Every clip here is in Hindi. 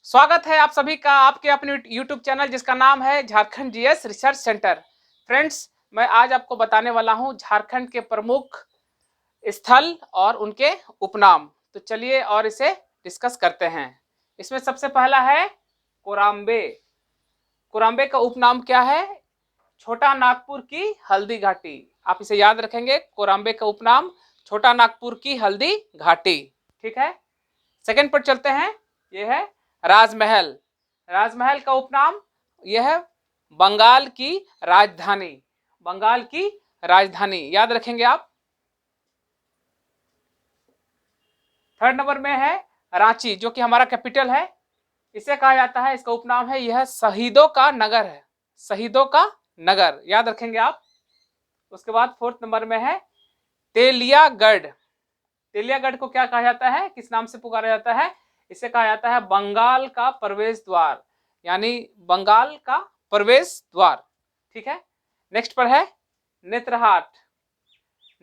स्वागत है आप सभी का आपके अपने YouTube चैनल जिसका नाम है Jharkhand GS research centre. Friends, मैं आज आपको बताने वाला हूं झारखंड के प्रमुख स्थल और उनके उपनाम। तो चलिए और इसे डिस्कस करते हैं। इसमें सबसे पहला है कोराम्बे। कोराम्बे का उपनाम क्या है? छोटा नागपुर की हल्दी घाटी। आप इसे याद रखेंगे, कोराम्बे का उपनाम छोटा नागपुर की हल्दी घाटी। ठीक है, सेकंड पर चलते हैं। यह है राजमहल। राजमहल का उपनाम यह है बंगाल की राजधानी। बंगाल की राजधानी याद रखेंगे आप। थर्ड नंबर में है रांची, जो कि हमारा कैपिटल है। इसे कहा जाता है, इसका उपनाम है यह शहीदों का नगर है। शहीदों का नगर याद रखेंगे आप। उसके बाद फोर्थ नंबर में है तेलियागढ़। तेलियागढ़ को क्या कहा जाता है, किस नाम से पुकारा जाता है? इसे कहा जाता है बंगाल का प्रवेश द्वार, यानी बंगाल का प्रवेश द्वार। ठीक है, नेक्स्ट पर है नेत्रहाट।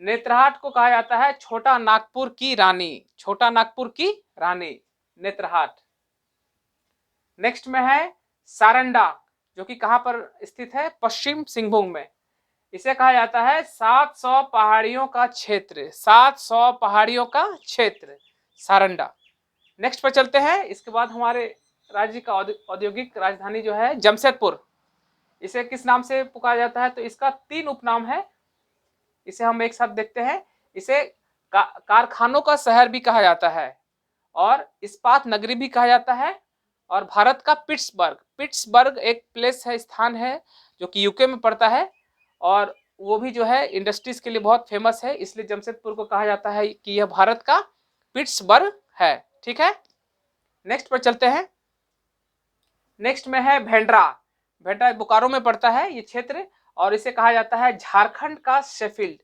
नेत्रहाट को कहा जाता है छोटा नागपुर की रानी। छोटा नागपुर की रानी नेत्रहाट। नेक्स्ट में है सारंडा, जो कि कहां पर स्थित है? पश्चिम सिंहभूम में। इसे कहा जाता है 700 पहाड़ियों का क्षेत्र। 700 पहाड़ियों का क्षेत्र सारंडा। नेक्स्ट पर चलते हैं। इसके बाद हमारे राज्य का औद्योगिक राजधानी जो है जमशेदपुर। इसे किस नाम से पुकारा जाता है? तो इसका 3 उपनाम है। इसे हम एक साथ देखते हैं। इसे कारखानों का शहर भी कहा जाता है और इस्पात नगरी भी कहा जाता है, और भारत का पिट्सबर्ग। पिट्सबर्ग एक प्लेस है, स्थान है, जो कि यूके में पड़ता है, और वो भी जो है इंडस्ट्रीज के लिए बहुत फेमस है। इसलिए जमशेदपुर को कहा जाता है कि यह भारत का पिट्सबर्ग है। ठीक है, नेक्स्ट पर चलते हैं। नेक्स्ट में है भेंड्रा। भेंड्रा बोकारो में पड़ता है ये क्षेत्र, और इसे कहा जाता है झारखंड का शेफील्ड।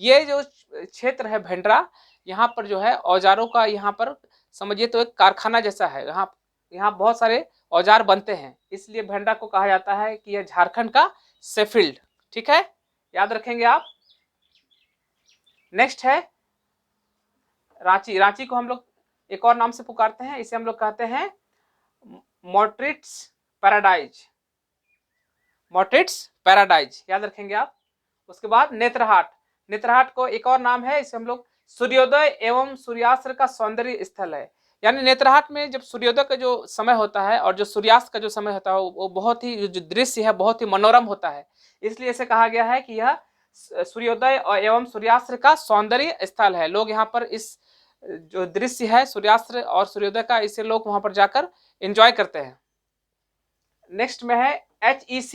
ये जो क्षेत्र है भेंड्रा, यहाँ पर जो है औजारों का, यहाँ पर समझिए तो एक कारखाना जैसा है। यहाँ बहुत सारे औजार बनते हैं, इसलिए भेंड्रा को कहा जाता है कि यह झारखंड का शेफील्ड। ठीक है, याद रखेंगे आप। नेक्स्ट है रांची। रांची को हम लोग एक और नाम से पुकारते हैं, इसे हम लोग कहते हैं मोट्रिट्स पैराडाइज। मोट्रिट्स पैराडाइज याद रखेंगे आप। उसके बाद नेत्रहाट। नेत्रहाट को एक और नाम है, इसे हम लोग सूर्योदय एवं सूर्यास्त का सौंदर्य स्थल है। यानी नेत्रहाट में जब सूर्योदय का जो समय होता है और जो सूर्यास्त का जो समय होता है, वो बहुत ही, जो दृश्य है बहुत ही मनोरम होता है। इसलिए इसे कहा गया है कि यह सूर्योदय एवं सूर्यास्त का सौंदर्य स्थल है। लोग यहाँ पर इस जो दृश्य है सूर्यास्त और सूर्योदय का, इसे लोग वहां पर जाकर एंजॉय करते हैं। नेक्स्ट में है HEC।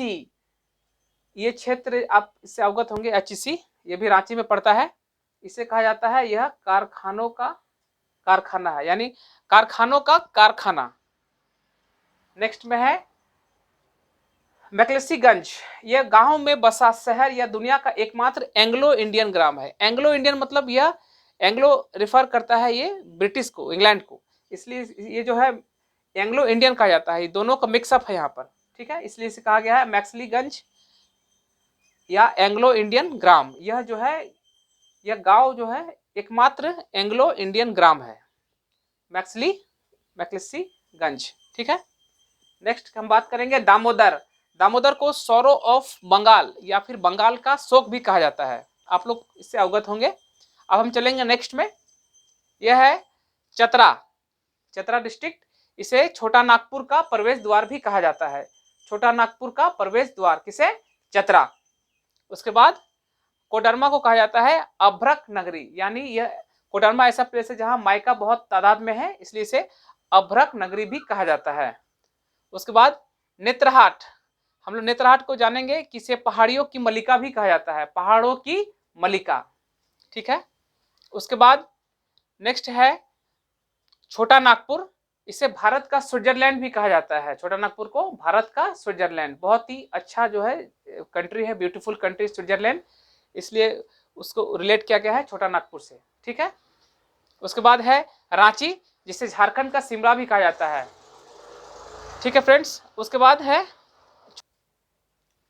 ये क्षेत्र आप इससे अवगत होंगे। HEC ये भी रांची में पड़ता है। इसे कहा जाता है यह कारखानों का कारखाना है, यानी कारखानों का कारखाना। नेक्स्ट में है मैक्लेसीगंज। यह गांव में बसा शहर या दुनिया का एकमात्र एंग्लो इंडियन ग्राम है। एंग्लो इंडियन मतलब यह एंग्लो रेफर करता है ये ब्रिटिश को, इंग्लैंड को, इसलिए ये जो है एंग्लो इंडियन कहा जाता है। दोनों का मिक्सअप है यहाँ पर। ठीक है, इसलिए इसे कहा गया है मैक्सलीगंज या एंग्लो इंडियन ग्राम। यह जो है, यह गांव जो है एकमात्र एंग्लो इंडियन ग्राम है, मैक्लेसीगंज। ठीक है, नेक्स्ट हम बात करेंगे दामोदर। दामोदर को सौरो ऑफ बंगाल या फिर बंगाल का शोक भी कहा जाता है। आप लोग इससे अवगत होंगे। अब हम चलेंगे नेक्स्ट में। यह है चतरा। चतरा डिस्ट्रिक्ट, इसे छोटा नागपुर का प्रवेश द्वार भी कहा जाता है। छोटा नागपुर का प्रवेश द्वार किसे? चतरा। उसके बाद कोडरमा को कहा जाता है अभ्रक नगरी, यानी यह कोडरमा ऐसा प्लेस है जहां माइका बहुत तादाद में है, इसलिए इसे अभ्रक नगरी भी कहा जाता है। उसके बाद नेत्रहाट। हम लोग नेत्रहाट को जानेंगे कि इसे पहाड़ियों की मलिका भी कहा जाता है। पहाड़ों की मलिका। ठीक है, उसके बाद नेक्स्ट है छोटा नागपुर। इसे भारत का स्विट्जरलैंड भी कहा जाता है। छोटा नागपुर को भारत का स्विट्जरलैंड, बहुत ही अच्छा जो है कंट्री है, ब्यूटीफुल कंट्री स्विट्जरलैंड, इसलिए उसको रिलेट किया गया है छोटा नागपुर से। ठीक है, उसके बाद है रांची, जिसे झारखंड का शिमला भी कहा जाता है। ठीक है फ्रेंड्स, उसके बाद है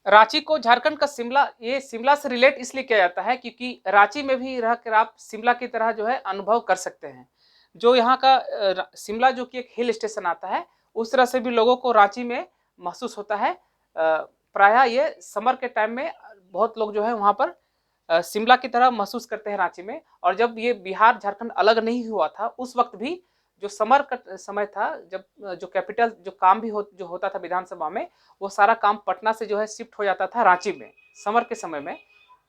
रांची को झारखंड का शिमला, ये शिमला से रिलेट इसलिए किया जाता है क्योंकि रांची में भी रहकर आप शिमला की तरह जो है अनुभव कर सकते हैं। जो यहाँ का शिमला जो कि एक हिल स्टेशन आता है, उस तरह से भी लोगों को रांची में महसूस होता है। प्रायः ये समर के टाइम में बहुत लोग जो है वहाँ पर शिमला की तरह महसूस करते हैं रांची में। और जब ये बिहार झारखंड अलग नहीं हुआ था उस वक्त भी जो समर का समय था, जब जो कैपिटल जो काम भी जो होता था विधानसभा में, वो सारा काम पटना से जो है शिफ्ट हो जाता था रांची में समर के समय में,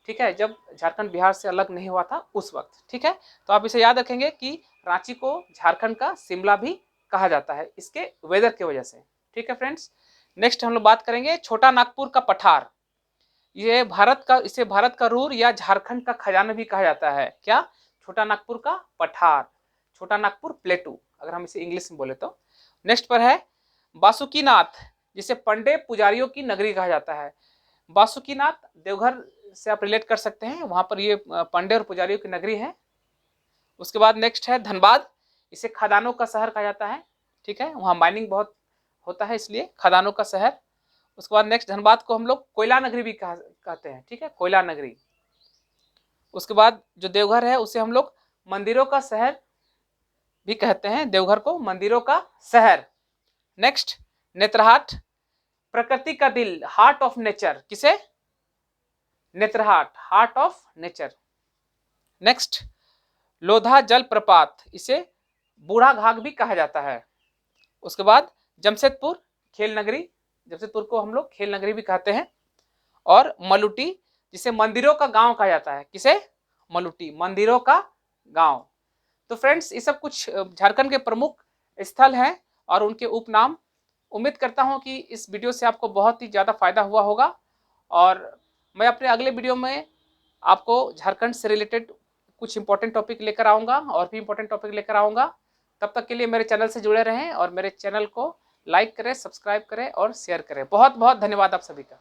ठीक है, जब झारखंड बिहार से अलग नहीं हुआ था उस वक्त, ठीक है। तो आप इसे याद रखेंगे कि रांची को झारखंड का शिमला भी कहा जाता है इसके वेदर की वजह से, ठीक है फ्रेंड्स। नेक्स्ट हम लोग बात करेंगे छोटा नागपुर का पठार। ये इसे भारत का रूर या झारखंड का खजाना भी कहा जाता है। क्या? छोटा नागपुर का पठार, छोटा नागपुर प्लेटू, अगर हम इसे इंग्लिश में बोले तो। नेक्स्ट पर है बासुकीनाथ, जिसे पंडे पुजारियों की नगरी कहा जाता है। बासुकीनाथ देवघर से आप रिलेट कर सकते हैं, वहां पर ये पंडे और पुजारियों की नगरी है। उसके बाद नेक्स्ट है धनबाद, इसे खदानों का शहर कहा जाता है, ठीक है, वहाँ माइनिंग बहुत होता है इसलिए खदानों का शहर। उसके बाद नेक्स्ट धनबाद को हम लोग कोयला नगरी भी कहते हैं, ठीक है, कोयला नगरी। उसके बाद जो देवघर है उसे हम लोग मंदिरों का शहर भी कहते हैं, देवघर को मंदिरों का शहर। नेक्स्ट नेत्रहाट, प्रकृति का दिल, हार्ट ऑफ नेचर, किसे? Netarhat, heart of nature. Next Lodha जल प्रपात, इसे बूढ़ा घाघ भी कहा जाता है। उसके बाद जमशेदपुर खेल नगरी, जमशेदपुर को हम लोग खेल नगरी भी कहते हैं। और मलुटी, जिसे मंदिरों का गांव कहा जाता है, किसे? मलुटी, मंदिरों का गांव। तो फ्रेंड्स ये सब कुछ झारखंड के प्रमुख स्थल हैं और उनके उपनाम। उम्मीद करता हूं कि इस वीडियो से आपको बहुत ही ज़्यादा फायदा हुआ होगा और मैं अपने अगले वीडियो में आपको झारखंड से रिलेटेड कुछ इंपॉर्टेंट टॉपिक लेकर आऊँगा और भी इंपॉर्टेंट टॉपिक लेकर आऊँगा। तब तक के लिए मेरे चैनल से जुड़े रहें और मेरे चैनल को लाइक करें, सब्सक्राइब करें और शेयर करें। बहुत बहुत धन्यवाद आप सभी का।